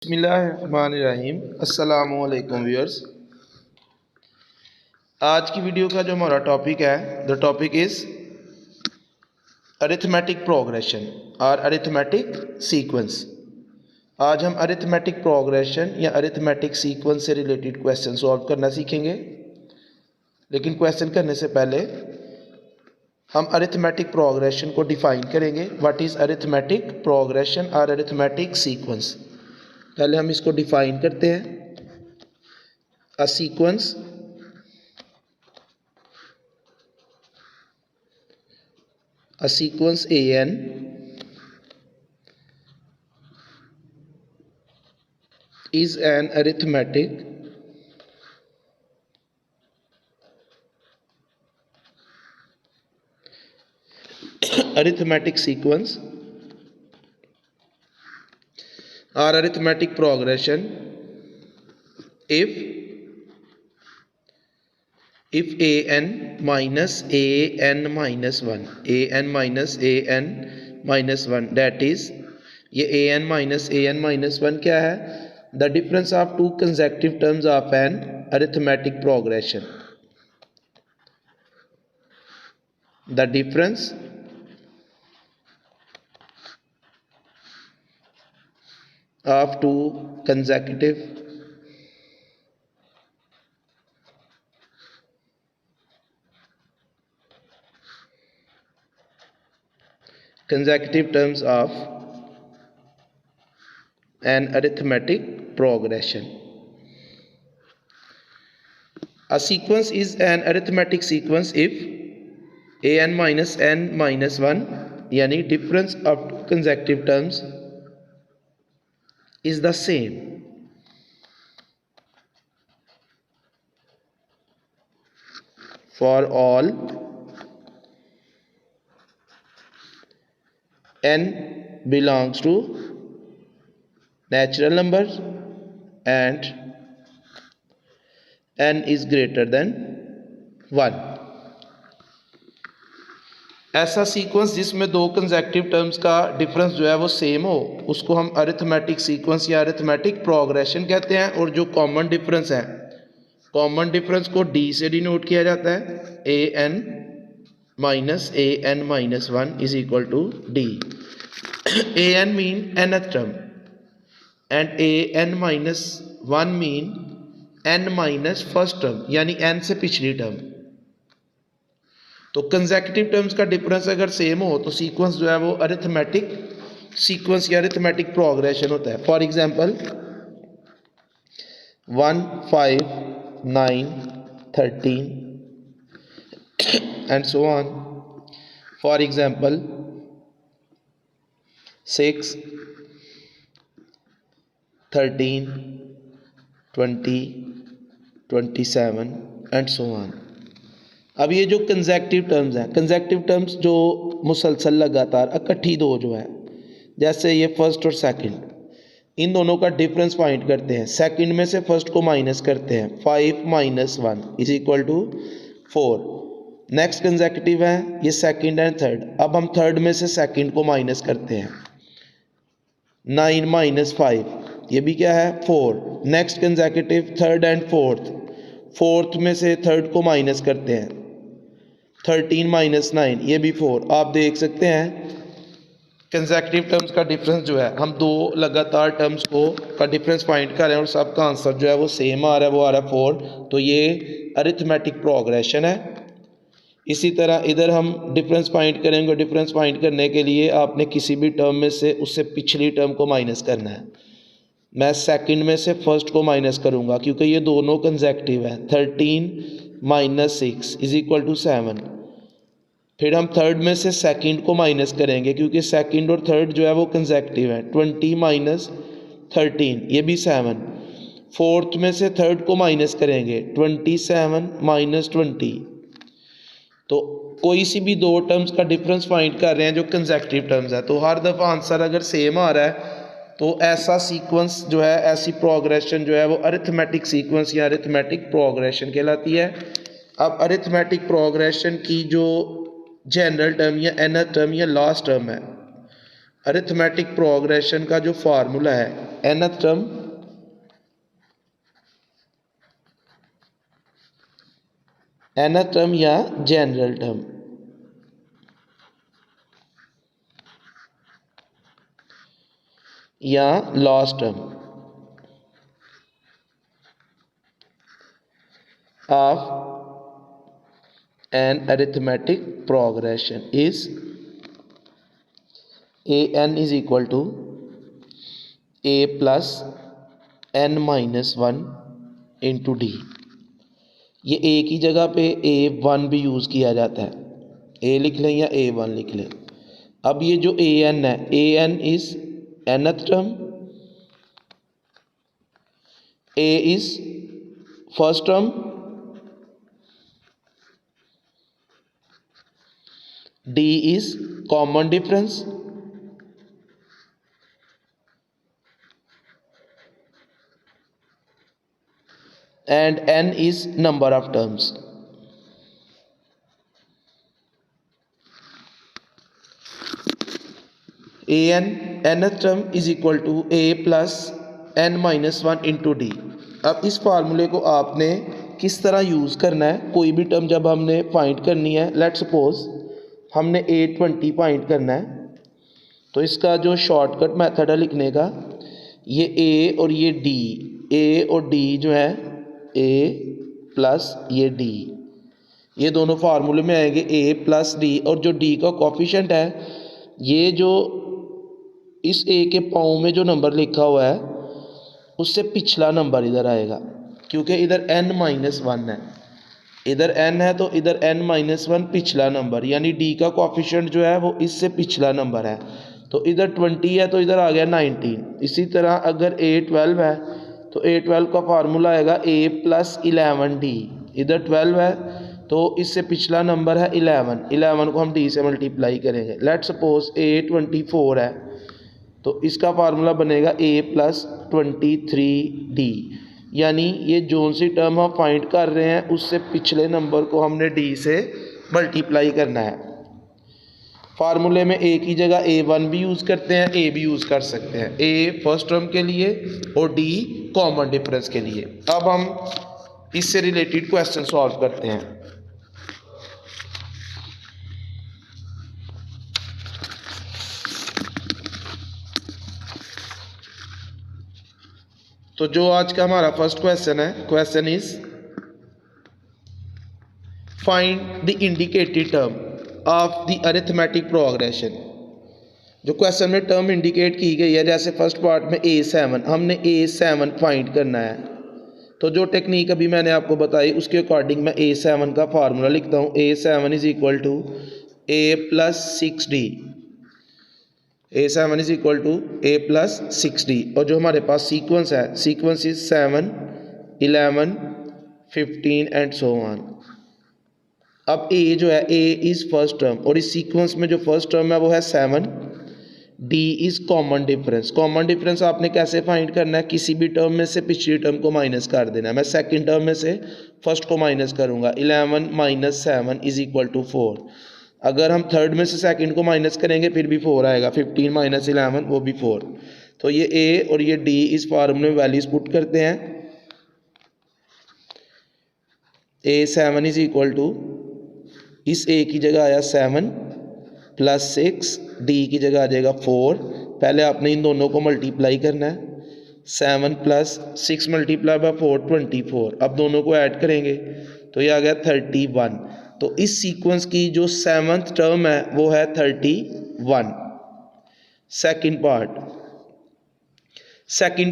बिस्मिल्लाहिर्रहमानिर्रहीम। अस्सलामु अलैकुम व्यूअर्स। आज की वीडियो का जो हमारा टॉपिक है, the topic is arithmetic progression और अरिथमेटिक सीक्वेंस। आज हम अरिथमेटिक प्रोग्रेशन या अरिथमेटिक सीक्वेंस से रिलेटेड क्वेश्चन सॉल्व करना सीखेंगे। लेकिन क्वेश्चन करने से पहले हम अरिथमेटिक प्रोग्रेशन को डिफाइन करेंगे। व्हाट इज़ अरिथमेटिक प्रोग्रेशन और अरिथमेटिक सीक्वेंस। पहले हम इसको डिफाइन करते हैं। A sequence an is an arithmetic sequence or arithmetic progression if an minus an minus 1 that is ये an minus 1 क्या है? The difference of two consecutive terms of an arithmetic progression. The difference of two consecutive terms of an arithmetic progression. A sequence is an arithmetic sequence if an minus n minus 1 यानी difference of two consecutive terms is the same for all n belongs to natural numbers and n is greater than 1। ऐसा sequence जिसमें दो consecutive terms का difference जो है वो same हो, उसको हम अरिथमेटिक सीक्वेंस या अरिथमेटिक प्रोग्रेशन कहते हैं। और जो कॉमन डिफरेंस है, कॉमन डिफरेंस को डी से डिनोट किया जाता है। A N minus 1 is equal to D. A N mean nth term and A N minus 1 mean n minus first term यानी n से पिछली टर्म। तो कंसेक्यूटिव टर्म्स का डिफरेंस अगर सेम हो तो सीक्वेंस जो है वो अरिथमेटिक सीक्वेंस या अरिथमेटिक प्रोग्रेशन होता है। For example 1 5 9 13 and so on. For example 6 13 20 27 and so on. अब ये जो कंसेक्टिव टर्म्स हैं, कंसेक्टिव टर्म्स जो मुसलसल लगातार इकट्ठी दो जो है, जैसे ये फर्स्ट और सेकंड, इन दोनों का डिफरेंस फाइंड करते हैं। सेकंड में से फर्स्ट को माइनस करते हैं। 5 minus 1 is equal to 4। Next consecutive है ये सेकंड एंड थर्ड। अब हम थर्ड में से सेकंड को माइनस करते हैं। 9 माइनस 5 ये भी क्या है? 4। Next consecutive third and fourth. Fourth में से थर्ड को माइनस करते हैं। 13 माइनस 9 ये भी 4। आप देख सकते हैं कंसेक्टिव टर्म्स का डिफरेंस जो है, हम दो लगातार टर्म्स को का डिफरेंस फाइंड कर रहे हैं और सबका आंसर जो है वो सेम आ रहा है, वो आ रहा है 4। तो ये अरिथमेटिक प्रोग्रेशन है। इसी तरह इधर हम डिफरेंस फाइंड करेंगे। डिफरेंस फाइंड करने के लिए आपने किसी भी टर्म में से उससे पिछली टर्म को माइनस करना है। मैं सेकंड में से फर्स्ट को माइनस करूंगा क्योंकि ये दोनों कंसेक्टिव हैं। 13 माइनस 6 इज इक्वल टू 7। फिर हम थर्ड में से सेकंड को माइनस करेंगे क्योंकि सेकंड और थर्ड जो है वो कंसेक्टिव है। 20 माइनस 13 ये भी 7। फोर्थ में से थर्ड को माइनस करेंगे। 27 माइनस 20। तो कोई सी भी दो टर्म्स का डिफरेंस फाइंड कर रहे हैं जो कंसेक्टिव टर्म्स है, तो हर दफ़ा आंसर अगर सेम आ रहा है तो ऐसा सीक्वेंस जो है, ऐसी प्रोग्रेशन जो है वो अरिथमेटिक सीक्वेंस या अरिथमेटिक प्रोग्रेशन कहलाती है। अब अरिथमेटिक प्रोग्रेशन की जो जनरल टर्म या nth टर्म या लास्ट टर्म है, अरिथमेटिक प्रोग्रेशन का जो फार्मूला है nth टर्म nth टर्म या जनरल टर्म, या last term of an arithmetic progression is an is equal to a plus n minus 1 into D. ये ए की जगह पे a1 भी यूज़ किया जाता है, a लिख लें या a1 लिख लें। अब ये जो an है, an is nth term, a is first term, d is common difference, and n is number of terms. an nth term is equal to a plus n minus 1 into d। अब इस फार्मूले को आपने किस तरह use करना है, कोई भी टर्म जब हमने फाइंड करनी है, लेट्स सपोज हमने a20 फाइंड करना है, तो इसका जो शॉर्टकट मेथड है लिखने का, ये a और ये d, a और d जो है a प्लस ये d, ये दोनों फार्मूले में आएंगे a प्लस d, और जो d का कोफिशिएंट है, ये जो इस a के पाँव में जो नंबर लिखा हुआ है उससे पिछला नंबर इधर आएगा, क्योंकि इधर n माइनस 1 है, इधर n है तो इधर n माइनस 1 पिछला नंबर, यानी d का कोफिशिएंट जो है वो इससे पिछला नंबर है। तो इधर 20 है तो इधर आ गया 19। इसी तरह अगर a12 है तो a12 का फार्मूला आएगा a प्लस 11d, इधर 12 है तो इससे पिछला नंबर है 11 को हम d से मल्टीप्लाई करेंगे। लेट सपोज a24 है तो इसका फार्मूला बनेगा a प्लस 23d, यानी ये जोन सी टर्म हम फाइंड कर रहे हैं उससे पिछले नंबर को हमने d से मल्टीप्लाई करना है। फार्मूले में a की जगह a1 भी यूज़ करते हैं, a भी यूज़ कर सकते हैं, a फर्स्ट टर्म के लिए और d कॉमन डिफरेंस के लिए। अब हम इससे रिलेटेड क्वेश्चन सॉल्व करते हैं। तो जो आज का हमारा फर्स्ट क्वेश्चन है, question is find the indicated term of the arithmetic progression. जो क्वेश्चन में टर्म इंडिकेट की गई है, जैसे फर्स्ट पार्ट में a7, हमने a7 फाइंड करना है, तो जो टेक्निक अभी मैंने आपको बताई उसके अकॉर्डिंग मैं a7 का फार्मूला लिखता हूँ। a7 is equal to a plus 6d, a7 is equal to a plus 6d, और जो हमारे पास सीक्वेंस है, sequence is 7, 11, 15 and so on. अब a जो है, a इज फर्स्ट टर्म, और इस सीक्वेंस में जो फर्स्ट टर्म है वो है 7, d is common difference. Common difference आपने कैसे फाइंड करना है, किसी भी टर्म में से पिछली टर्म को माइनस कर देना है। मैं सेकंड टर्म में से फर्स्ट को माइनस करूंगा, 11 माइनस 7 इज इक्वल टू 4। अगर हम थर्ड में से सेकंड को माइनस करेंगे फिर भी 4 आएगा, 15 माइनस 11 वो भी 4। तो ये a और ये d इस फार्मूले में वैल्यूज पुट करते हैं। a7 इज इक्वल टू, इस a की जगह आया 7 प्लस 6, d की जगह आ जाएगा 4। पहले आपने इन दोनों को मल्टीप्लाई करना है, 7 प्लस 6 मल्टीप्लाई बाय 4 24। अब दोनों को ऐड करेंगे तो ये आ गया 31। तो इस सीक्वेंस की जो 7th टर्म है वो है 31। सेकंड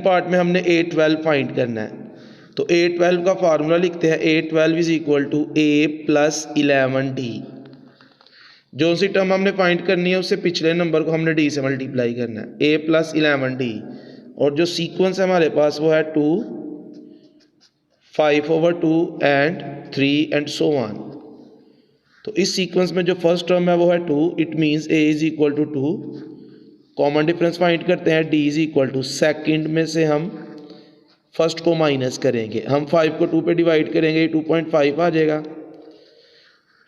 पार्ट में हमने a12 फाइंड करना है, तो a12 का फार्मूला लिखते हैं, a12 is equal to a plus 11d। जो सी टर्म हमने फाइंड करनी है उससे पिछले नंबर को हमने d से मल्टीप्लाई करना है, a प्लस 11d, और जो सीक्वेंस है हमारे पास वो है 2, 5/2 एंड 3 एंड सो ऑन। तो इस सीक्वेंस में जो फर्स्ट टर्म है वो है 2, it means a is equal to 2। Common difference find करते हैं, d is equal to, second में से हम फर्स्ट को माइनस करेंगे, हम 5 को 2 पे डिवाइड करेंगे 2.5 आ जाएगा,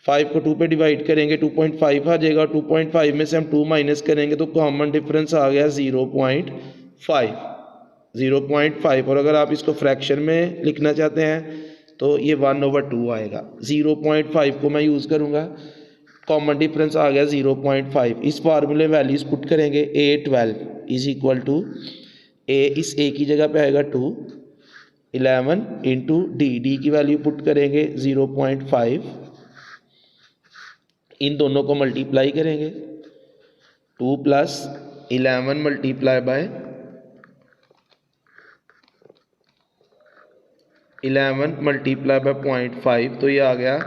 5 को 2 पे डिवाइड करेंगे 2.5 आ जाएगा, 2.5 में से हम 2 माइनस करेंगे तो कॉमन डिफरेंस आ गया 0.5। और अगर आप इसको फ्रैक्शन में लिखना चाहते हैं तो ये 1/2 आएगा। 0.5 को मैं यूज़ करूँगा, कॉमन डिफरेंस आ गया 0.5। इस फार्मूले वैल्यूज पुट करेंगे, A12 इज इक्वल टू इस A की जगह पे आएगा 2, 11 इंटू डी की वैल्यू पुट करेंगे 0.5, इन दोनों को मल्टीप्लाई करेंगे, 2 + 11 मल्टीप्लाई बाय 11 मल्टीप्लाई बाय 0.5, तो ये आ गया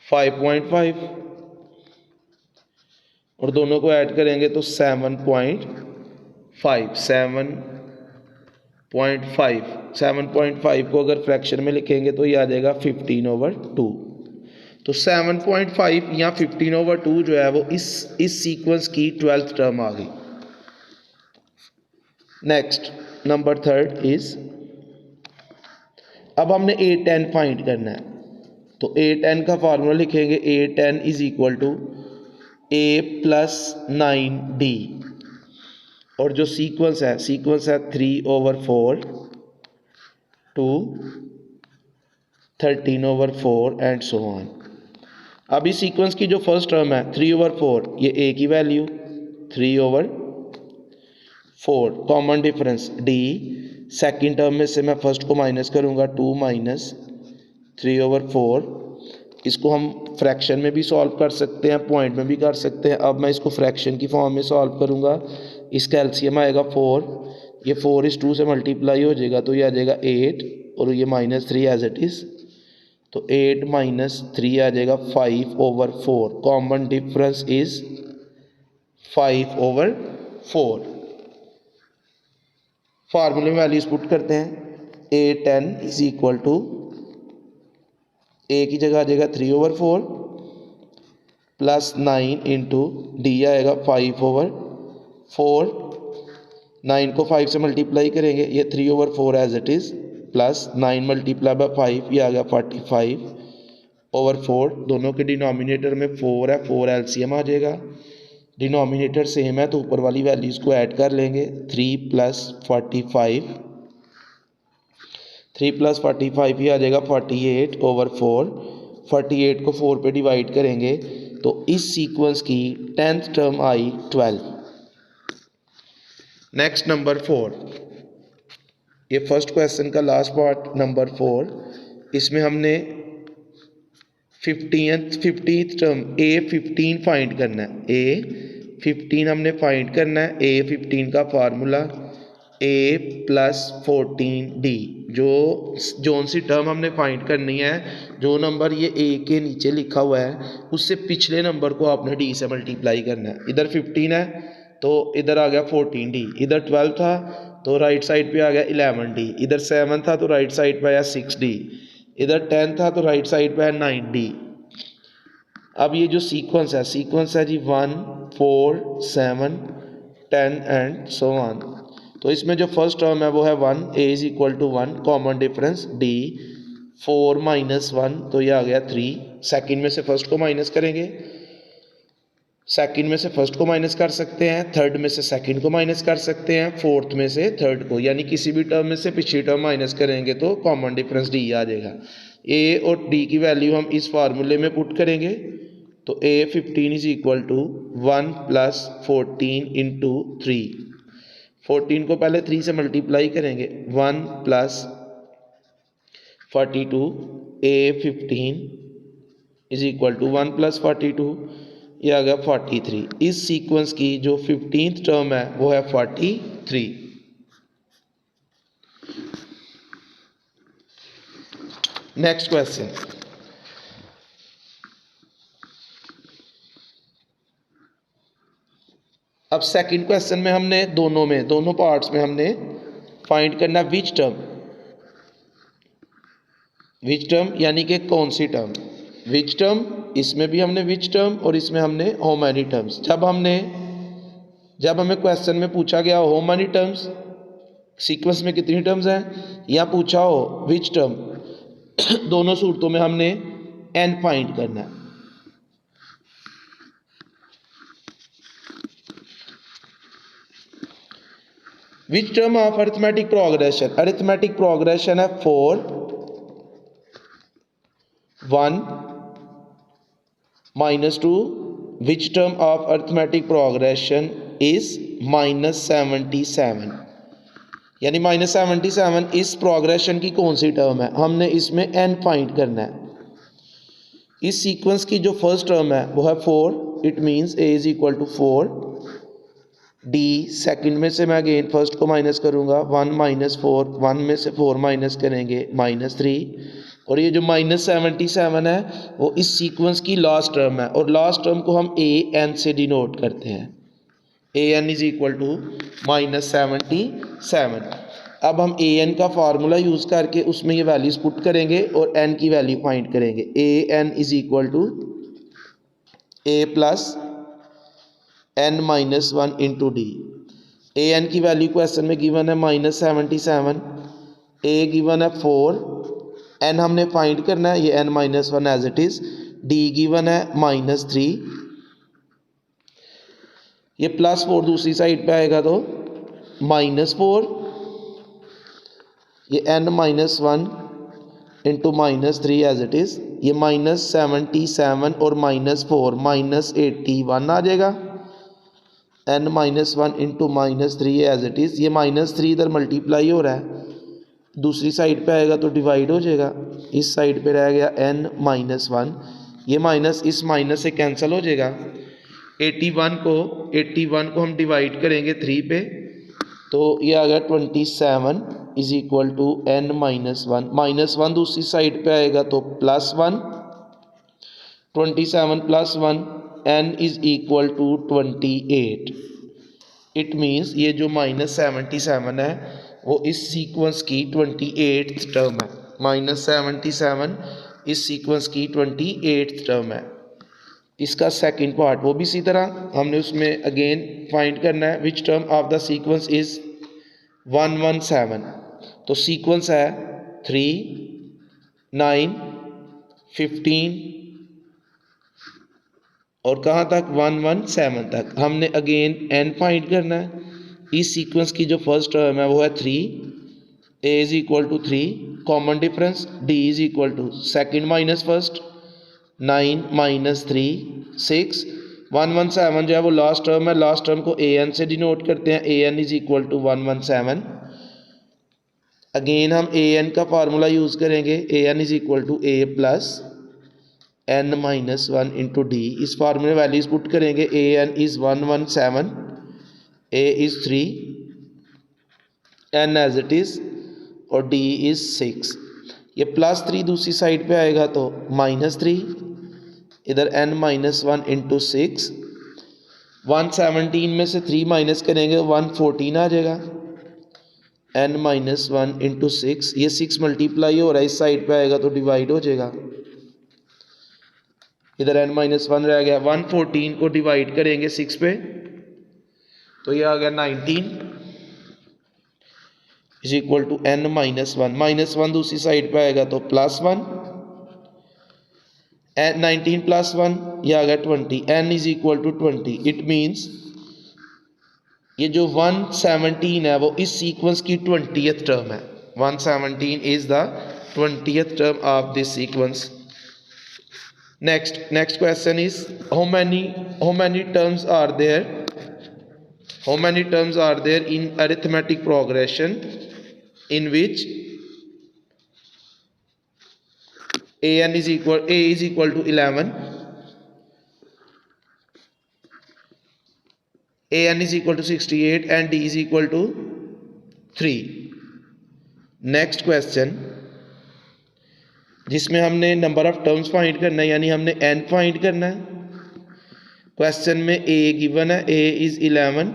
5.5, और दोनों को ऐड करेंगे तो 7.5 को अगर फ्रैक्शन में लिखेंगे तो ये आ जाएगा 15/2। तो 7.5 या 15/2 जो है वो इस सीक्वेंस की 12th टर्म आ गई। नेक्स्ट नंबर 3 इज, अब हमने A10 फाइंड करना है, तो A10 का फार्मूला लिखेंगे, A10 is equal to A + 9D, और जो सीक्वेंस है 3/4 to 13/4 एंड सो ऑन। अब इस सीक्वेंस की जो फर्स्ट टर्म है 3/4, ये A की value 3/4, common difference D, second term में से मैं फर्स्ट को माइनस करूंगा, 2 - 3/4। इसको हम फ्रैक्शन में भी सॉल्व कर सकते हैं, पॉइंट में भी कर सकते हैं। अब मैं इसको फ्रैक्शन की फॉर्म में सॉल्व करूंगा, इसका एलसीएम आएगा 4, ये 4 इस 2 से मल्टीप्लाई हो जाएगा तो ये आ जाएगा 8, और ये -3 एज इट इज़, तो 8 - 3 आ जाएगा 5/4, कॉमन डिफरेंस इज 5/4। फार्मूले में वैल्यूज पुट करते हैं, A10 is equal to A की जगह आ जाएगा 3/4 + 9 इंटू D आएगा 5/4, 9 को 5 से मल्टीप्लाई करेंगे, ये 3/4 as it is, plus 9 multiply by 5, ये आ गया 45/4। दोनों के डिनोमिनेटर में 4 है, 4 एलसीएम आ जाएगा, डिनोमिनेटर सेम है तो ऊपर वाली वैल्यूज़ को ऐड कर लेंगे, 3 + 45, 3 + 45 ही आ जाएगा 48/4, 48 को 4 पे डिवाइड करेंगे तो इस सीक्वेंस की 10th टर्म आई 12। नेक्स्ट नंबर 4, ये फर्स्ट क्वेश्चन का लास्ट पार्ट नंबर 4, इसमें हमने 15th टर्म A15 फाइंड करना है, A15 हमने फाइंड करना है। A15 का फार्मूला A + 14D, जोन सी टर्म हमने फाइंड करनी है, जो नंबर ये A के नीचे लिखा हुआ है उससे पिछले नंबर को आपने D से मल्टीप्लाई करना है। इधर 15 है तो इधर आ गया 14D, इधर 12 था तो राइट साइड पे आ गया 11D, इधर 7 था तो राइट साइड पे आया 6D, इधर 10 था तो राइट साइड पे है 9D। अब ये जो सीक्वेंस है जी 1, 4, 7, 10 एंड सो ऑन। तो इसमें जो फर्स्ट टर्म है वो है 1, A is equal to 1, common difference D, 4 - 1 तो ये आ गया 3, सेकंड में से फर्स्ट को माइनस करेंगे, सेकंड में से फर्स्ट को माइनस कर सकते हैं, थर्ड में से सेकंड को माइनस कर सकते हैं, फोर्थ में से थर्ड को, यानी किसी भी टर्म में से पिछली टर्म माइनस करेंगे तो कॉमन डिफरेंस D आ जाएगा। A और D की वैल्यू हम इस फार्मूले में पुट करेंगे, तो A15 is equal to 1 + 14 into 3, 14 को पहले 3 से मल्टीप्लाई करेंगे, 1 + 42, A15 इज इक्वल टू 1 + 42, ये आ गया 43। इस सीक्वेंस की जो 15th टर्म है वो है 43। नेक्स्ट क्वेश्चन, अब सेकंड क्वेश्चन में हमने दोनों पार्ट्स में हमने फाइंड करना विच टर्म यानी कि कौन सी टर्म, विच टर्म, इसमें भी हमने विच टर्म और इसमें हमने हाउ मैनी टर्म्स। जब हमें क्वेश्चन में पूछा गया हाउ मैनी टर्म्स, सीक्वेंस में कितनी टर्म्स हैं, या पूछा हो विच टर्म, दोनों सूरतों में हमने n फाइंड करना है। Which term of arithmetic progression है 4, 1 minus 2, which term of arithmetic progression is -77, यानी -77 इस प्रोग्रेशन की कौन सी टर्म है, हमने इसमें n फाइंड करना है। इस सीक्वेंस की जो फर्स्ट टर्म है वो है 4, it means a is equal to 4, D second में से मैं अगेन फर्स्ट को माइनस करूँगा, 1 माइनस 4, 1 में से 4 माइनस करेंगे -3, और ये जो -77 है वो इस सीक्वेंस की लास्ट टर्म है, और लास्ट टर्म को हम ए एन से डिनोट करते हैं, A N is equal to -77। अब हम ए एन का फार्मूला यूज़ करके उसमें ये वैल्यूज़ पुट करेंगे और एन की वैल्यू फाइंड करेंगे। A N is equal to A plus N minus 1 into D. A N की वैल्यू क्वेश्चन में गिवन है -77, ए गिवन है 4, एन हमने फाइंड करना है, ये N minus 1 as it is, D given है -3, ये +4 दूसरी साइड पे आएगा तो -4, ये n minus 1 into -3 as it is, ये -77 और -4 -81 आ जाएगा, n minus 1 into -3 as it is, ये -3 इधर मल्टीप्लाई हो रहा है, दूसरी साइड पे आएगा तो डिवाइड हो जाएगा, इस साइड पे रह गया n माइनस 1, ये माइनस इस माइनस से कैंसिल हो जाएगा। 81 को हम डिवाइड करेंगे 3 पे, तो ये आ गया 27 is equal to n minus 1, -1 दूसरी साइड पे आएगा तो +1, 27 + 1, n is equal to 28। It means ये जो -77 है वो इस सीक्वेंस की 28th टर्म है, -77 इस सीक्वेंस की 28th टर्म है। इसका सेकंड पार्ट वो भी इसी तरह हमने उसमें अगेन फाइंड करना है, which term of the sequence is 117। तो सीक्वेंस है 3, 9, 15 और कहाँ तक 117 तक। हमने अगेन n फाइंड करना है। इस सीक्वेंस की जो फर्स्ट टर्म है वो है 3, a is equal to 3, common difference d is equal to second minus first, 9 minus 3 6, 117 जो है वो लास्ट टर्म है, लास्ट टर्म को ए एन से डिनोट करते हैं, A N is equal to 117। Again हम ए एन का फार्मूला यूज़ करेंगे, A N is equal to A plus N minus 1 into D. इस फार्मूले वैल्यूज पुट करेंगे, A N is 117, A is 3, N as it is और D is 6। ये +3 दूसरी side पे आएगा तो -3, इधर n माइनस 1 इंटू 6, 117 में से 3 माइनस करेंगे 114 आ जाएगा, n माइनस 1 इंटू 6, ये 6 मल्टीप्लाई हो रहा है, इस साइड पे आएगा तो डिवाइड हो जाएगा, इधर n माइनस 1 रह गया, 114 को डिवाइड करेंगे 6 पे तो ये आ गया 19 is equal to n minus 1, -1 दूसरी साइड पे आएगा तो +1, 19 + 1 ये आ गया 20, n is equal to 20। It means ये जो 117 है वो इस सीक्वेंस की 20th टर्म है, 117 is the 20th term of this sequence. Next question is how many terms are there in arithmetic progression in which a is equal to 11, an is equal to 68 and d is equal to 3। Next question जिसमें हमने number of terms find करना है, यानी हमने n find करना है। Question में a given है, a इज 11,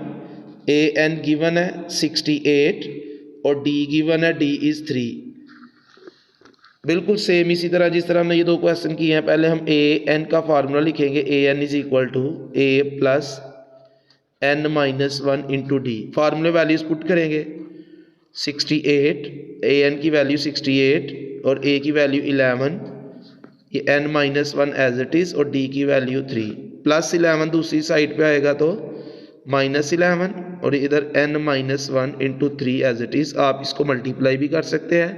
an गिवन है 68 और d गिवन है, d इज 3। बिल्कुल सेम इसी तरह जिस तरह हमने ये दो क्वेश्चन किए हैं, पहले हम ए एन का फार्मूला लिखेंगे, A N is equal to A plus N minus 1 into D. फार्मूले वैल्यूज पुट करेंगे, 68, ए एन की वैल्यू 68 और ए की वैल्यू 11, ये N minus 1 as it is और डी की वैल्यू 3, +11 दूसरी साइड पे आएगा तो -11 और इधर n minus 1 into 3 as it is. आप इसको मल्टीप्लाई भी कर सकते हैं,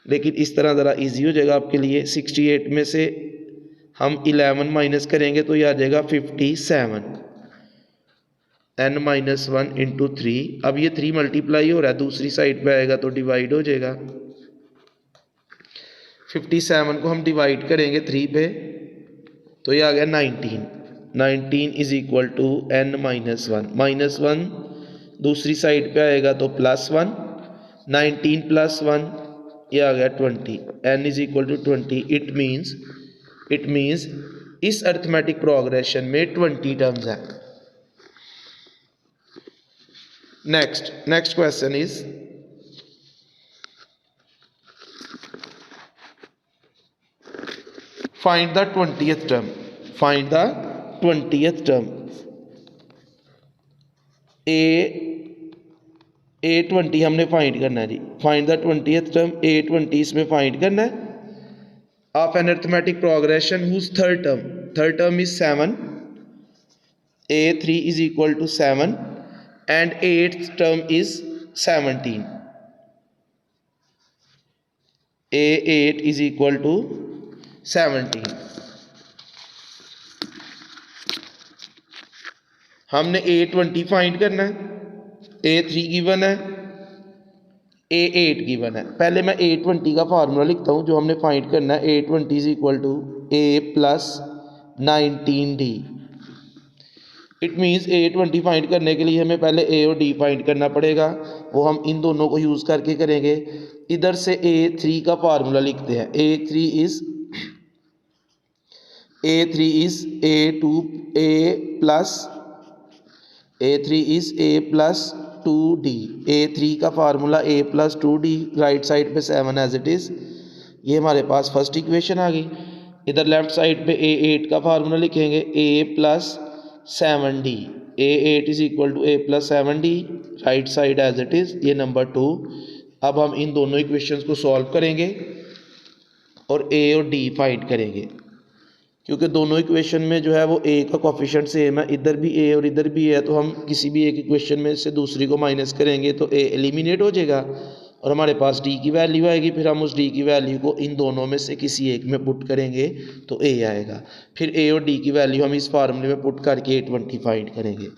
लेकिन इस तरह ज़रा इजी हो जाएगा आपके लिए। 68 में से हम 11 माइनस करेंगे तो ये आ जाएगा 57, n-1 इंटू 3। अब ये 3 मल्टीप्लाई हो रहा है, दूसरी साइड पे आएगा तो डिवाइड हो जाएगा। 57 को हम डिवाइड करेंगे 3 पे तो ये आ गया 19। 19 इज इक्वल टू n-1, -1 दूसरी साइड पे आएगा तो +1, 19 + 1 ये आ गया 20, n is equal to 20। It means इस अर्थमेटिक प्रोग्रेशन में 20 टर्म्स हैं। Next question is find the 20th term. Find the 20th term. A20 हमने फाइंड करना है जी। Find the 20th term, A20 इसमें फाइंड करना है of an arithmetic progression whose third term is 7, A3 is equal to 7 and 8th term is 17, A8 is equal to 17। हमने A20 find करना है, A3 given है, A8 given है। पहले मैं A20 का फार्मूला लिखता हूँ जो हमने फाइंड करना है। A20 is equal to A plus 19D। It means A20 find करने के लिए हमें पहले A और D फाइंड करना पड़ेगा, वो हम इन दोनों को यूज़ करके करेंगे। इधर से A3 का फार्मूला लिखते हैं। A3 is A3 is A plus 2D। A3 का formula A plus 2D, right side पे 7 एज इट इज़। ये हमारे पास फर्स्ट इक्वेशन आ गई। इधर लेफ्ट साइड पे A8 का फार्मूला लिखेंगे A plus 7D। A8 is equal to A plus 7D, right side as it is, ये नंबर 2। अब हम इन दोनों इक्वेशंस को सॉल्व करेंगे और A और D फाइंड करेंगे, क्योंकि दोनों इक्वेशन में जो है वो A का कोफिशिएंट सेम है, इधर भी A और इधर भी है, तो हम किसी भी एक इक्वेशन में से दूसरी को माइनस करेंगे तो A एलिमिनेट हो जाएगा और हमारे पास D की वैल्यू आएगी। फिर हम उस D की वैल्यू को इन दोनों में से किसी एक में पुट करेंगे तो A आएगा। फिर A और D की वैल्यू हम इस फार्मूले में पुट करके A20 फाइंड करेंगे।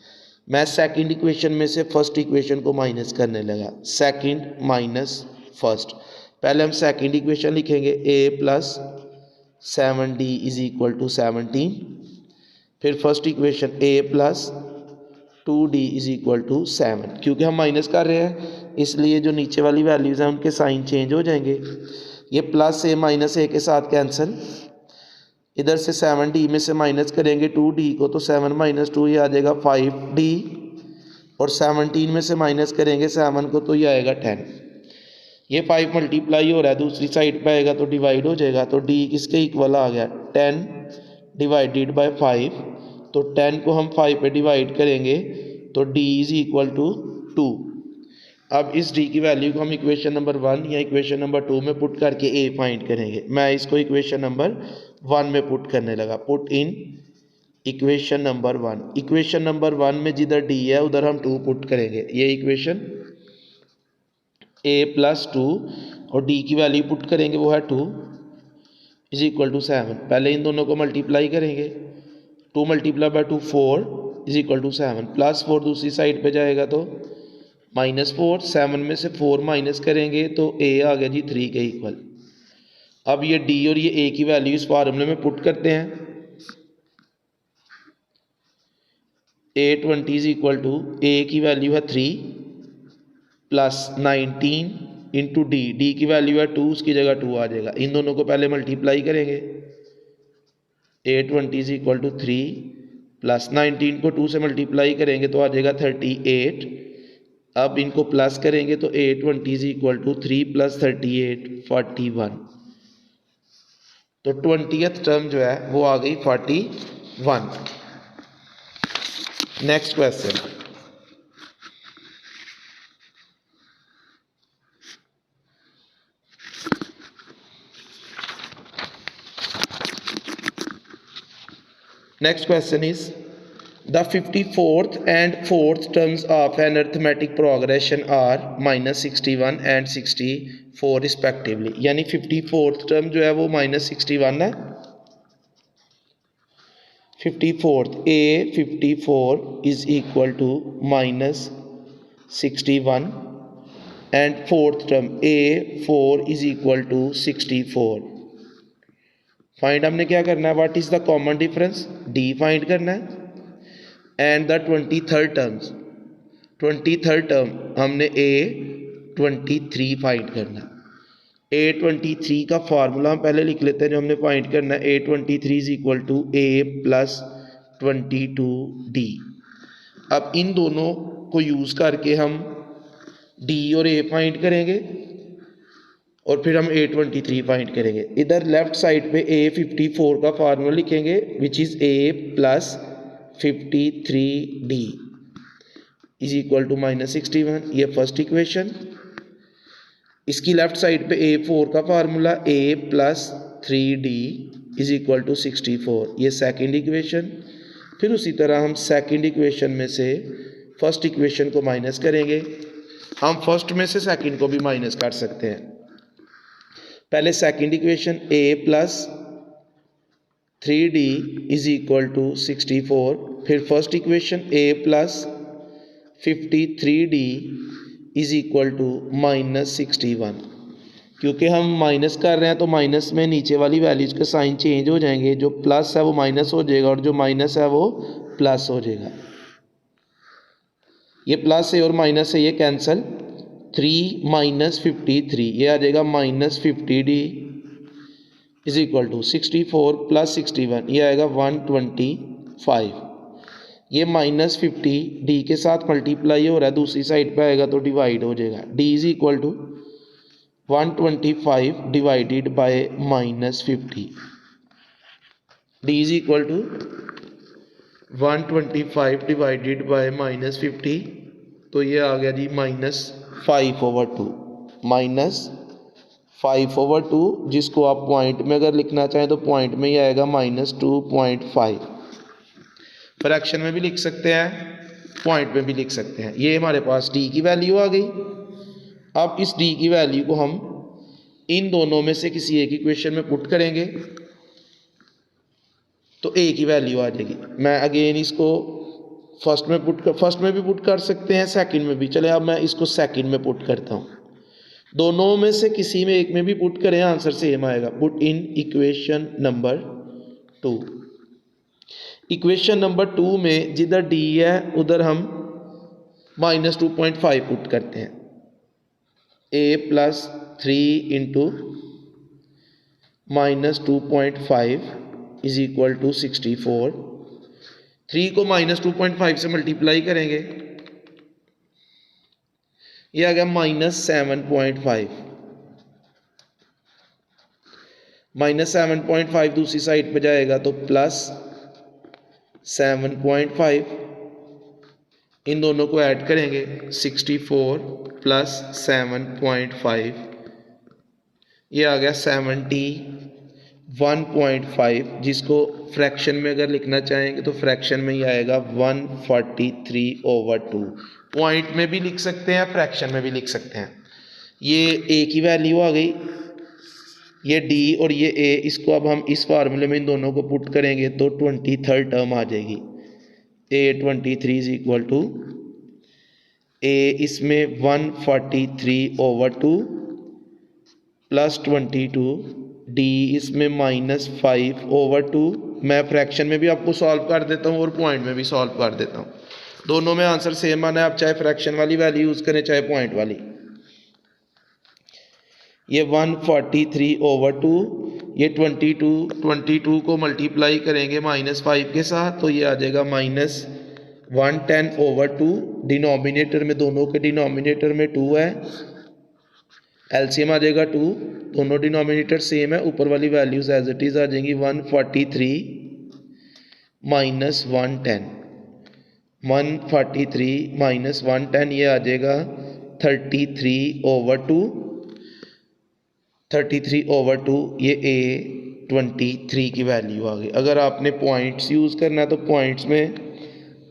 मैं सेकंड इक्वेशन में से फर्स्ट इक्वेशन को माइनस करने लगा, सेकंड माइनस फर्स्ट। पहले हम सेकंड इक्वेशन लिखेंगे A plus 7D is equal to 17। फिर first equation A plus 2D is equal to 7। क्योंकि हम माइनस कर रहे हैं इसलिए जो नीचे वाली वैल्यूज़ हैं उनके साइन चेंज हो जाएंगे। ये प्लस A माइनस A के साथ कैंसिल। इधर से 7D में से माइनस करेंगे 2D को तो 7 माइनस 2 ये आ जाएगा 5D, और 17 में से माइनस करेंगे 7 को तो ये आएगा 10। ये 5 मल्टीप्लाई हो रहा है, दूसरी साइड पे आएगा तो डिवाइड हो जाएगा। तो D किसके इक्वल आ गया, 10 डिवाइडेड बाय 5। तो 10 को हम 5 पे डिवाइड करेंगे तो D इज इक्वल टू 2। अब इस D की वैल्यू को हम इक्वेशन नंबर 1 या इक्वेशन नंबर 2 में पुट करके A फाइंड करेंगे। मैं इसको इक्वेशन नंबर 1 में पुट करने लगा। Put in equation number 1। Equation number 1 में जिधर D है उधर हम 2 पुट करेंगे। ये इक्वेशन A प्लस 2 और D की वैल्यू पुट करेंगे, वो है 2 इज इक्वल टू 7। पहले इन दोनों को मल्टीप्लाई करेंगे, 2 multiply by 2 4 is equal to 7, plus 4 दूसरी साइड पे जाएगा तो -4। 7 में से 4 माइनस करेंगे तो A आ गया जी 3 के इक्वल। अब ये D और ये A की वैल्यू इस फार्मूले में पुट करते हैं। A20 is equal to A की वैल्यू है 3 प्लस 19 इंटू D की वैल्यू है 2, उसकी जगह 2 आ जाएगा। इन दोनों को पहले मल्टीप्लाई करेंगे। A20 is equal to 3 plus 19 को 2 से मल्टीप्लाई करेंगे तो आ जाएगा 38। अब इनको प्लस करेंगे तो A20 is equal to 3 plus 38 41। तो 20th टर्म जो है वो आ गई 41। Next question. Next question is the 54th and 4th terms of an arithmetic progression are -61 and 64 respectively। यानी 54th term जो है वो -61 है, 54th A54 is equal to -61 and 4th term A4 is equal to 64। Find हमने क्या करना है, what is the common difference, D find करना है। एंड द 23rd टर्म हमने A23 फाइंड करना है। A23 का फार्मूला हम पहले लिख लेते हैं जो हमने फाइंड करना है। A23 is equal to A plus 22D। अब इन दोनों को यूज़ करके हम D और A फाइंड करेंगे और फिर हम A23 फाइंड करेंगे। इधर लेफ्ट साइड पे A54 का फार्मूला लिखेंगे which is A plus 53D is equal to -61, ये फर्स्ट इक्वेशन। इसकी लेफ्ट साइड पे A4 का formula A plus 3D is equal to 64, ये सेकेंड इक्वेशन। फिर उसी तरह हम सेकेंड इक्वेशन में से फर्स्ट इक्वेशन को माइनस करेंगे। हम फर्स्ट में से सेकेंड को भी माइनस कर सकते हैं। पहले second equation A plus 3D is equal to 64, फिर first equation A plus 53D is equal to -61। क्योंकि हम माइनस कर रहे हैं तो माइनस में नीचे वाली वैल्यूज के साइन चेंज हो जाएंगे, जो प्लस है वो माइनस हो जाएगा और जो माइनस है वो प्लस हो जाएगा। ये प्लस है और माइनस है, ये कैंसिल। 3 - 53 ये आ जाएगा -50D is equal to 64 plus 61, ये आएगा 125। ये -50D के साथ मल्टीप्लाई हो रहा है, दूसरी साइड पे आएगा तो डिवाइड हो जाएगा। D is equal to 125 divided by -50। D is equal to 125 divided by -50, तो ये आ गया जी -5/2, -5/2, जिसको आप पॉइंट में अगर लिखना चाहें तो पॉइंट में ही आएगा -2.5। फ्रैक्शन में भी लिख सकते हैं, पॉइंट में भी लिख सकते हैं। ये हमारे पास D की वैल्यू आ गई। अब इस D की वैल्यू को हम इन दोनों में से किसी एक इक्वेशन में पुट करेंगे तो A की वैल्यू आ जाएगी। मैं अगेन इसको फर्स्ट में भी पुट कर सकते हैं, सेकंड में भी। चले अब मैं इसको सेकंड में पुट करता हूँ। दोनों में से किसी में एक में भी पुट करें, आंसर सेम आएगा। Put in equation number 2। Equation number 2 में जिधर D है उधर हम -2.5 पुट करते हैं। A plus 3 into -2.5 is equal to 64। 3 को -2.5 से मल्टीप्लाई करेंगे, ये आ गया -7.5। -7.5 दूसरी साइड पे जाएगा तो +7.5। इन दोनों को ऐड करेंगे, 64 प्लस 7.5, ये आ गया 71.5, जिसको फ्रैक्शन में अगर लिखना चाहेंगे तो फ्रैक्शन में ही आएगा 143/2। पॉइंट में भी लिख सकते हैं, फ्रैक्शन में भी लिख सकते हैं। ये A की वैल्यू आ गई, ये D और ये A, इसको अब हम इस फार्मूले में इन दोनों को पुट करेंगे तो 23rd टर्म आ जाएगी। A23 is equal to A इसमें 143/2 प्लस 22, D इसमें -5/2। मैं फ्रैक्शन में भी आपको सॉल्व कर देता हूँ और पॉइंट में भी सॉल्व कर देता हूँ। दोनों में आंसर सेम आना है, आप चाहे फ्रैक्शन वाली वैल्यू यूज़ करें चाहे पॉइंट वाली। ये 143/2, ये 22 को मल्टीप्लाई करेंगे -5 के साथ तो ये आ जाएगा -110/2। डिनोमिनेटर में, दोनों के डिनोमिनेटर में 2 है, एलसीएम आ जाएगा 2। दोनों डिनोमिनेटर सेम है, ऊपर वाली वैल्यूज एज इट इज आ जाएंगी। 143 -110, 143 -110, ये आ जाएगा 33/2। 33/2 ये A23 की वैल्यू आ गई। अगर आपने पॉइंट्स यूज़ करना है तो पॉइंट्स में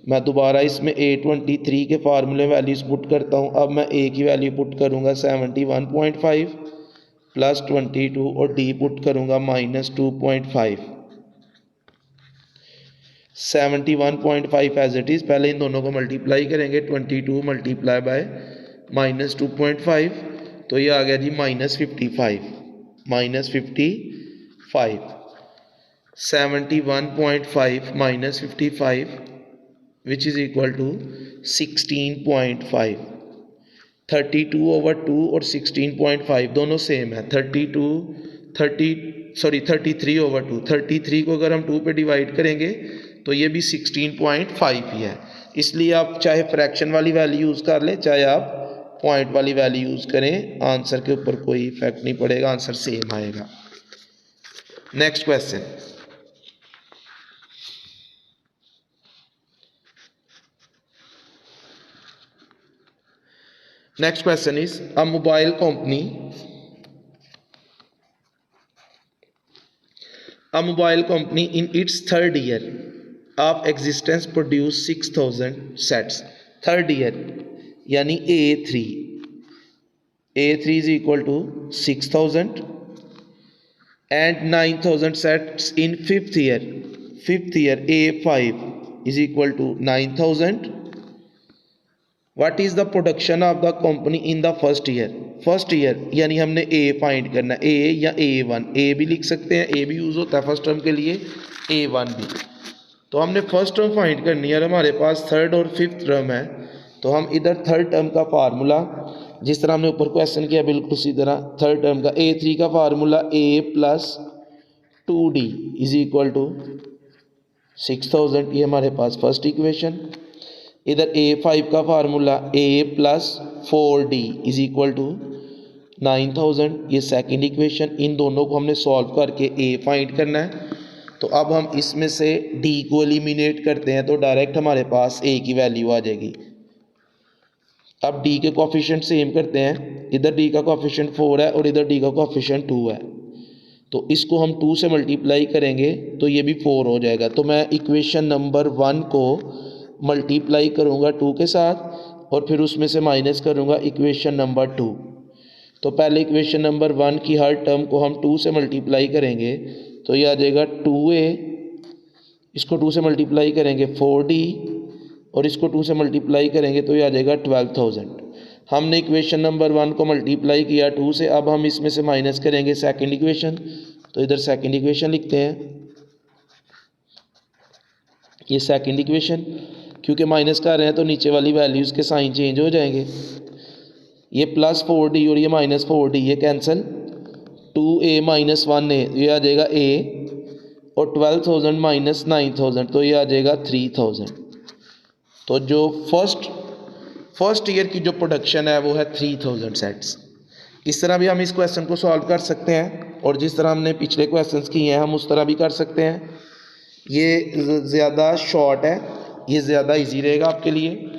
मैं दोबारा इसमें A23 के फार्मूले वैल्यूज़ पुट करता हूँ। अब मैं A की वैल्यू पुट करूँगा 71.5 प्लस 22 और D पुट करूँगा -2.5। 71.5 एज इट इज़, पहले इन दोनों को मल्टीप्लाई करेंगे, 22 मल्टीप्लाई बाय -2.5, तो ये आ गया जी -55। 71.5 -55 विच इज़ इक्वल टू 16.5। 32/2 और 16.5 दोनों सेम है। 33/2, 33 को अगर हम 2 पे डिवाइड करेंगे तो ये भी 16.5 ही है। इसलिए आप चाहे फ्रैक्शन वाली वैल्यू यूज़ कर लें, चाहे आप पॉइंट वाली वैल्यू यूज़ करें, आंसर के ऊपर कोई इफेक्ट नहीं पड़ेगा, आंसर सेम आएगा। Next question, next question is a mobile company in its third year of existence produced 6000 sets। Third year यानी A3 is equal to 6000 and 9000 sets in fifth year A5 is equal to 9000। What is the production of the company in the first year यानी हमने ए find करना है, ए या A1, ए भी लिख सकते हैं, ए भी यूज़ होता है फर्स्ट टर्म के लिए, A1 भी। तो हमने फर्स्ट टर्म फाइंड करनी है और हमारे पास थर्ड और फिफ्थ टर्म है, तो हम इधर थर्ड टर्म का फार्मूला जिस तरह हमने ऊपर क्वेश्चन किया बिल्कुल उसी तरह, थर्ड टर्म का A3 का formula A + 2D is equal to 6000, ये हमारे पास फर्स्ट इक्वेशन। इधर A5 का formula A + 4D is equal to 9000, ये सेकंड इक्वेशन। इन दोनों को हमने सॉल्व करके A फाइंड करना है। तो अब हम इसमें से D को एलिमिनेट करते हैं तो डायरेक्ट हमारे पास A की वैल्यू आ जाएगी। अब D के कोफिशिएंट सेम करते हैं, इधर D का कोफिशिएंट 4 है और इधर D का कोफिशिएंट 2 है, तो इसको हम 2 से मल्टीप्लाई करेंगे तो ये भी 4 हो जाएगा। तो मैं इक्वेशन नंबर 1 को मल्टीप्लाई करूँगा 2 के साथ और फिर उसमें से माइनस करूँगा इक्वेशन नंबर 2। तो पहले इक्वेशन नंबर 1 की हर टर्म को हम 2 से मल्टीप्लाई करेंगे तो ये आ जाएगा 2A, इसको 2 से मल्टीप्लाई करेंगे 4D और इसको 2 से मल्टीप्लाई करेंगे तो ये आ जाएगा 12000। हमने इक्वेशन नंबर 1 को मल्टीप्लाई किया 2 से, अब हम इसमें से माइनस करेंगे सेकंड इक्वेशन, तो इधर सेकंड इक्वेशन लिखते हैं, ये सेकंड इक्वेशन। क्योंकि माइनस कर रहे हैं तो नीचे वाली वैल्यूज़ के साइन चेंज हो जाएंगे, ये +4D और ये -4D ये कैंसिल, 2A - 1A ये आ जाएगा A और 12000 - 9000 तो ये आ जाएगा 3000। तो जो फर्स्ट ईयर की जो प्रोडक्शन है वो है 3000 सेट्स। इस तरह भी हम इस क्वेश्चन को सॉल्व कर सकते हैं और जिस तरह हमने पिछले क्वेश्चंस किए हैं हम उस तरह भी कर सकते हैं। ये ज़्यादा शॉर्ट है, ये ज़्यादा इजी रहेगा आपके लिए।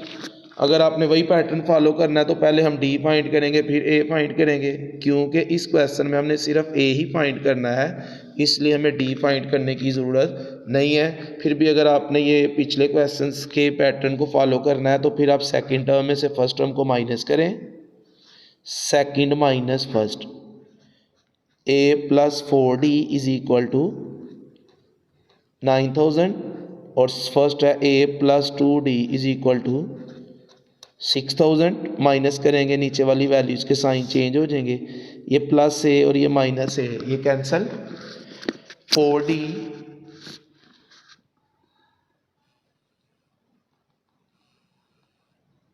अगर आपने वही पैटर्न फॉलो करना है तो पहले हम D फाइंड करेंगे फिर A फाइंड करेंगे, क्योंकि इस क्वेश्चन में हमने सिर्फ A ही फाइंड करना है, इसलिए हमें D फाइंड करने की ज़रूरत नहीं है। फिर भी अगर आपने ये पिछले क्वेश्चंस के पैटर्न को फॉलो करना है तो फिर आप सेकंड टर्म में से फर्स्ट टर्म को माइनस करें, second minus first, A + 4D is equal to 9000 और फर्स्ट है A + 2D is equal to 6000। Minus करेंगे नीचे वाली वैल्यूज़ के साइन चेंज हो जाएंगे, ये +A और ये -A ये कैंसिल, 4D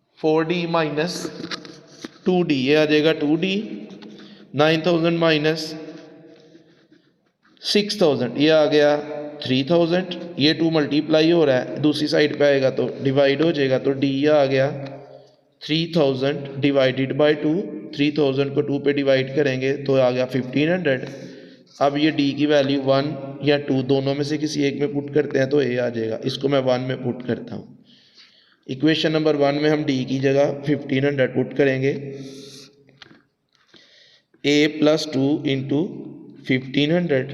- 2D ये आ जाएगा 2D, 9000 - 6000 ये आ गया 3000, ये 2 मल्टीप्लाई हो रहा है दूसरी साइड पे आएगा तो डिवाइड हो जाएगा, तो D आ गया 3000 डिवाइडेड बाय 2, 3000 को 2 पे डिवाइड करेंगे तो आ गया 1500। अब ये D की वैल्यू 1 या 2 दोनों में से किसी एक में पुट करते हैं तो A आ जाएगा, इसको मैं 1 में पुट करता हूँ। इक्वेशन नंबर 1 में हम D की जगह 1500 पुट करेंगे, A + 2 × 1500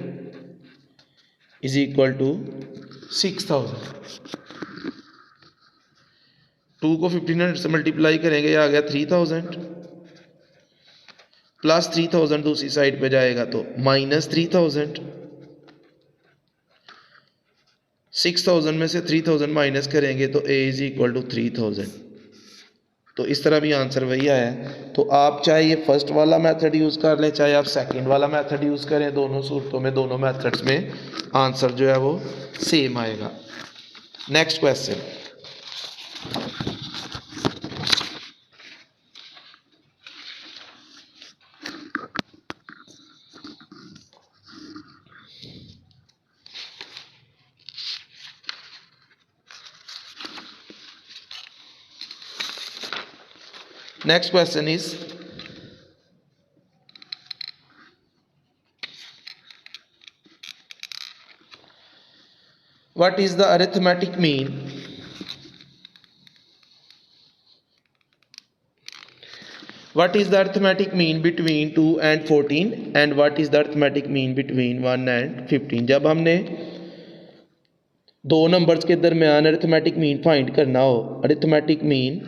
इज इक्वल टू 6000। 2 को 1500 से मल्टीप्लाई करेंगे, ये आ गया 3000 प्लस 3000 दूसरी साइड पे जाएगा तो माइनस 3000। 6000 में से 3000 माइनस करेंगे तो a इज इक्वल टू 3000। तो इस तरह भी आंसर वही आया है। तो आप चाहे ये फर्स्ट वाला मेथड यूज़ कर लें, चाहे आप सेकंड वाला मेथड यूज़ करें, दोनों सूरतों में, दोनों मेथड्स में आंसर जो है वो सेम आएगा। Next question, next question is what is the arithmetic mean between 2 and 14 and what is the arithmetic mean between 1 and 15। जब हमने दो नंबर्स के दरमियान अरिथमेटिक मीन फाइंड करना हो, arithmetic mean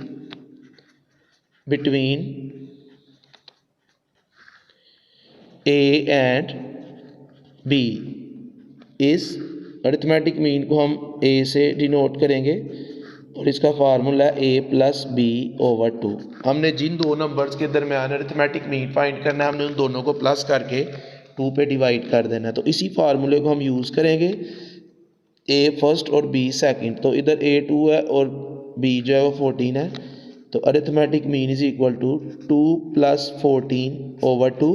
between A and B, इस arithmetic mean को हम ए से डिनोट करेंगे और इसका फार्मूला है ए प्लस बी ओवर 2। हमने जिन दो नंबर्स के दरमियान अरिथमेटिक मीन फाइंड करना है, हमने उन दोनों को प्लस करके 2 पे डिवाइड कर देना है। तो इसी फार्मूले को हम यूज़ करेंगे, ए फर्स्ट और बी सेकंड। तो इधर ए 2 है और बी जो है वो 14 है, तो arithmetic mean is equal to 2 plus 14 over 2।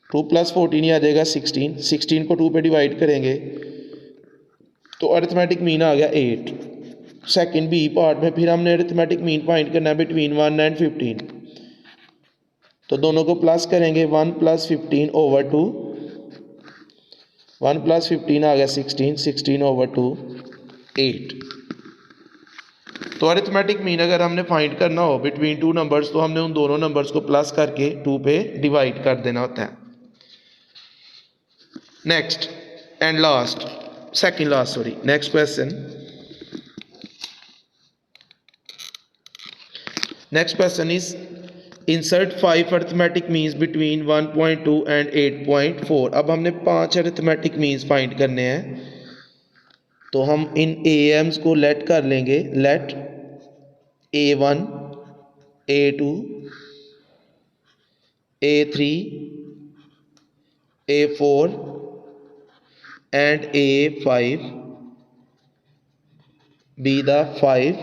2 plus 14 ही आ जाएगा 16। 16 को 2 पे डिवाइड करेंगे तो अरिथमेटिक मीन आ गया 8। सेकंड बी पार्ट में फिर हमने अरिथमेटिक मीन फाइंड करना है बिटवीन 1 एंड 15। तो दोनों को प्लस करेंगे, 1 प्लस 15 ओवर 2, 1 प्लस 15 आ गया 16, 16 ओवर 2 8। तो अरिथमेटिक मीन अगर हमने फाइंड करना हो बिटवीन टू नंबर्स, तो हमने उन दोनों नंबर्स को प्लस करके 2 पे डिवाइड कर देना होता है। Next and last, second last sorry, next question. Next question is insert 5 arithmetic means between 1.2 and 8.4। अब हमने 5 अरिथमेटिक मीन्स फाइंड करने हैं, तो हम इन एम्स को लेट कर लेंगे। Let A1, A2, A3, A4 and A5 be the five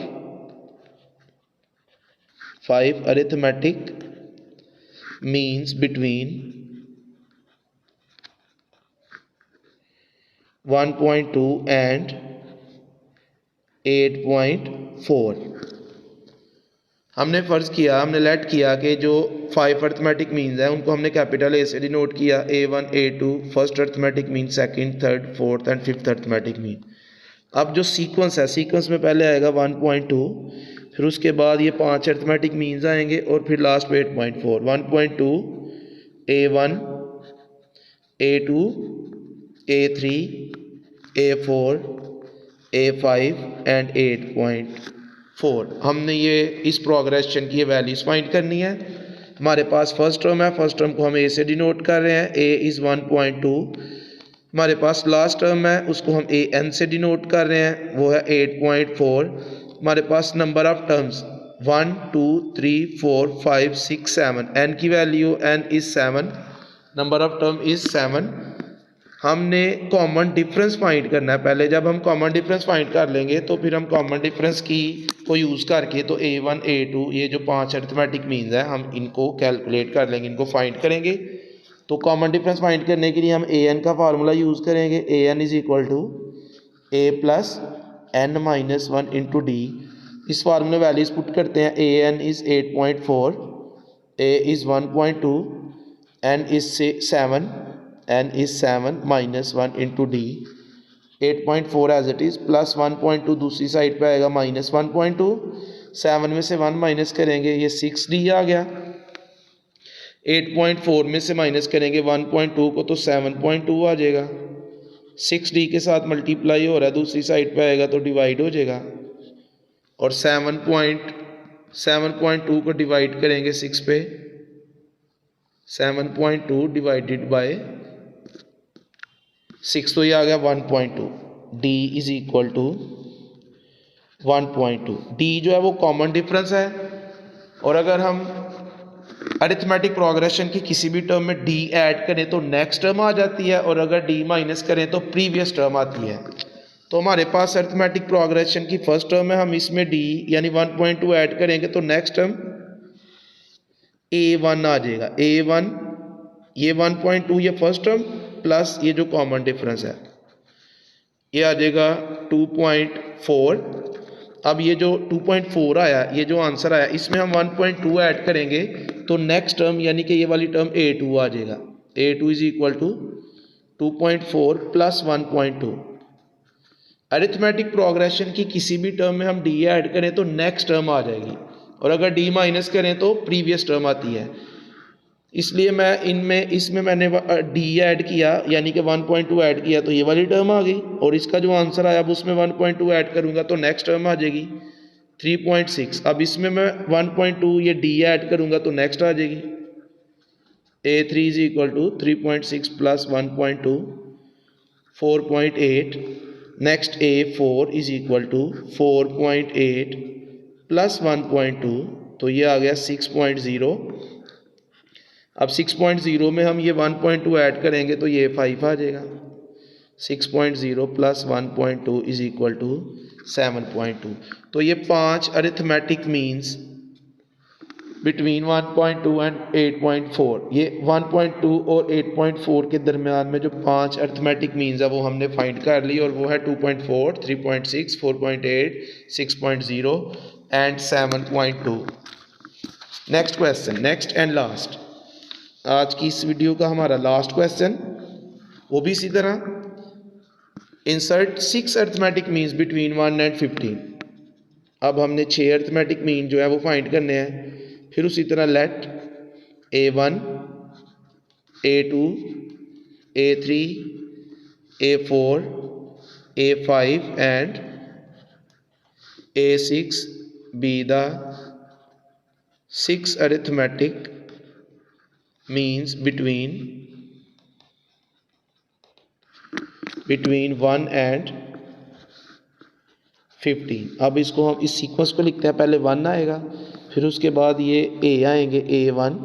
arithmetic means between 1.2 and 8.4। हमने फ़र्ज़ किया, हमने लेट किया कि जो 5 अरिथमेटिक मीन्स हैं उनको हमने कैपिटल ए से डिनोट किया, A1, A2 first arithmetic mean, second, third, fourth and fifth arithmetic mean. अब जो सीक्वेंस है, सीक्वेंस में पहले आएगा 1.2, फिर उसके बाद ये 5 अरिथमेटिक मीन्स आएंगे और फिर लास्ट में 8.4। 1.2 A1, A2, A3, A4, A5 and 8.4। हमने ये इस प्रोग्रेशन की वैल्यूज़ फाइंड करनी है। हमारे पास फर्स्ट टर्म है, फर्स्ट टर्म को हम ए से डिनोट कर रहे हैं, ए इज़ 1.2। हमारे पास लास्ट टर्म है, उसको हम ए एन से डिनोट कर रहे हैं, वो है 8.4। हमारे पास नंबर ऑफ टर्म्स 1, 2, 3, 4, 5, 6, 7, एन की value n is 7, number of term is 7। हमने कॉमन डिफरेंस फाइंड करना है पहले। जब हम कॉमन डिफरेंस फाइंड कर लेंगे तो फिर हम कॉमन डिफरेंस की को यूज़ करके, तो A1, A2 ये जो 5 अरिथमेटिक मीन्स हैं हम इनको कैलकुलेट कर लेंगे, इनको फाइंड करेंगे। तो कॉमन डिफरेंस फाइंड करने के लिए हम AN का फार्मूला यूज़ करेंगे। AN is equal to A plus N minus 1 into D. इस फार्मूले वैल्यूज़ पुट करते हैं। AN is 8.4, A is 1.2, N is 7, N is 7 minus 1 into D। 8.4 as it is plus 1.2 दूसरी साइड पे आएगा minus 1.2। 7 में से 1 माइनस करेंगे, ये 6D आ गया। 8.4 में से माइनस करेंगे 1.2 को, तो 7.2 आ जाएगा। 6D के साथ मल्टीप्लाई हो रहा है, दूसरी साइड पे आएगा तो डिवाइड हो जाएगा। और 7.2 को डिवाइड करेंगे 6 पे, 7.2 डिवाइडेड बाय 6 तो ये आ गया 1.2। D is equal to 1.2। D जो है वो कॉमन डिफरेंस है, और अगर हम अरिथमेटिक प्रोग्रेशन की किसी भी टर्म में डी ऐड करें तो नेक्स्ट टर्म आ जाती है, और अगर डी माइनस करें तो प्रीवियस टर्म आती है। तो हमारे पास अरिथमेटिक प्रोग्रेशन की फर्स्ट टर्म है, हम इसमें डी यानी 1.2 ऐड करेंगे तो नेक्स्ट टर्म A1 आ जाएगा। A1 ये 1.2 ये फर्स्ट टर्म प्लस ये जो कॉमन डिफरेंस है ये आ जाएगा 2.4। अब ये जो 2.4 आया, ये जो आंसर आया, इसमें हम 1.2 ऐड करेंगे तो नेक्स्ट टर्म यानी कि ये वाली टर्म A2 आ जाएगा। A2 is equal to 2.4 plus 1.2। Arithmetic progression की किसी भी टर्म में हम डी ऐड करें तो नेक्स्ट टर्म आ जाएगी, और अगर डी माइनस करें तो प्रीवियस टर्म आती है। इसलिए मैं इसमें मैंने डी ऐड किया यानी कि 1.2 ऐड किया तो ये वाली टर्म आ गई, और इसका जो आंसर आया अब उसमें 1.2 ऐड करूंगा तो नेक्स्ट टर्म आ जाएगी 3.6। अब इसमें मैं 1.2 ये डी ऐड करूंगा तो नेक्स्ट आ जाएगी A3 is equal to 3.6 plus 1.2 4.8। Next A4 is equal to 4.8 plus 1.2, तो ये आ गया 6.0। अब 6.0 में हम ये 1.2 ऐड करेंगे तो ये 5 आ जाएगा। 6.0 प्लस 1.2 इज इक्वल टू 7.2। तो ये 5 अरिथमेटिक मीन्स बिटवीन 1.2 एंड 8.4, ये 1.2 और 8.4 के दरमियान में जो 5 अरिथमेटिक मीन्स है वो हमने फाइंड कर ली, और वो है 2.4, 3.6, 4.8, 6.0 and 7.2। Next question, next and last, आज की इस वीडियो का हमारा लास्ट क्वेश्चन, वो भी इसी तरह। Insert 6 arithmetic means between 1 and 15। अब हमने 6 अरिथमेटिक मीन जो है वो फाइंड करने हैं। फिर उसी तरह let A1, A2, A3, A4, A5 and A6 be the 6 arithmetic means between 1 and 15। अब इसको हम इस सीक्वेंस को लिखते हैं, पहले 1 आएगा, फिर उसके बाद ये A आएंगे, A1,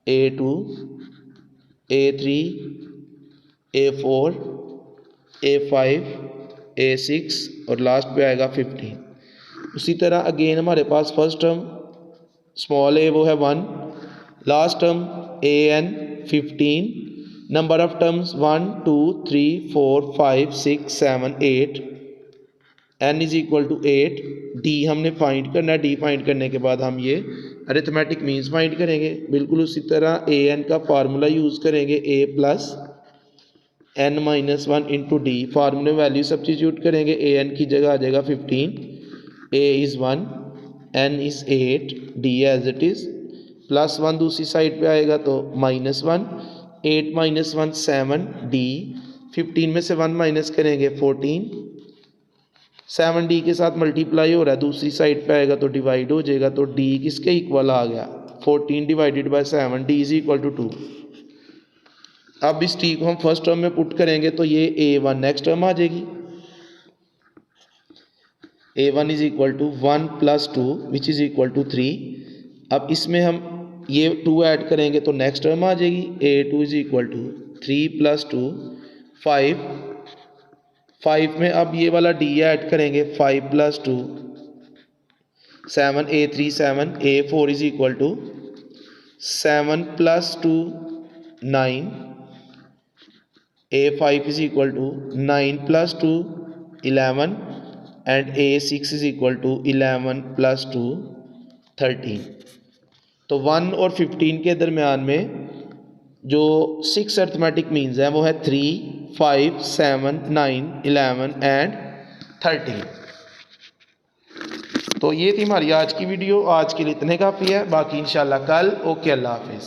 A2, A3, A4, A5, A6 और लास्ट पे आएगा 15। उसी तरह अगेन हमारे पास फर्स्ट टर्म स्मॉल a वो है 1, last term an 15, number of terms 1 2 3 4 5 6 7 8, n is equal to 8। D हमने फाइंड करना है, डी फाइंड करने के बाद हम ये अरिथमेटिक मीन्स फाइंड करेंगे। बिल्कुल उसी तरह ए एन का फार्मूला यूज़ करेंगे, A plus N minus 1 into D, फार्मूले वैल्यू सब्स्टिट्यूट करेंगे, ए एन की जगह आ जाएगा 15, A is 1, N is 8, D as it is, plus 1 दूसरी साइड पे आएगा तो माइनस 1, 8 माइनस 1 7, डी 15 में से 1 माइनस करेंगे 14, 7 डी के साथ मल्टीप्लाई हो रहा है, दूसरी साइड पे आएगा तो डिवाइड हो जाएगा, तो डी किसके इक्वल आ गया 14 divided by 7, D is equal to 2। अब इस टी को हम फर्स्ट टर्म में पुट करेंगे तो ये A1 नेक्स्ट टर्म आ जाएगी, A1 is equal to 1 plus 2 which is equal to 3। अब इसमें हम ये 2 ऐड करेंगे तो नेक्स्ट टर्म आ जाएगी, A2 is equal to 3 plus 2 5 में अब ये वाला डी ऐड करेंगे 5 plus 2 7, A3 7, A4 is equal to 7 plus 2 9, A5 is equal to 9 plus 2 11 and A6 is equal to 11 plus 2 13। तो 1 और 15 के दरमियान में जो 6 अरिथमेटिक मीन्स हैं वो है 3 5 7 9 11 एंड 13। तो ये थी हमारी आज की वीडियो, आज के लिए इतने काफ़ी है, बाकी इंशाल्लाह कल। ओके, अल्लाह हाफिज़।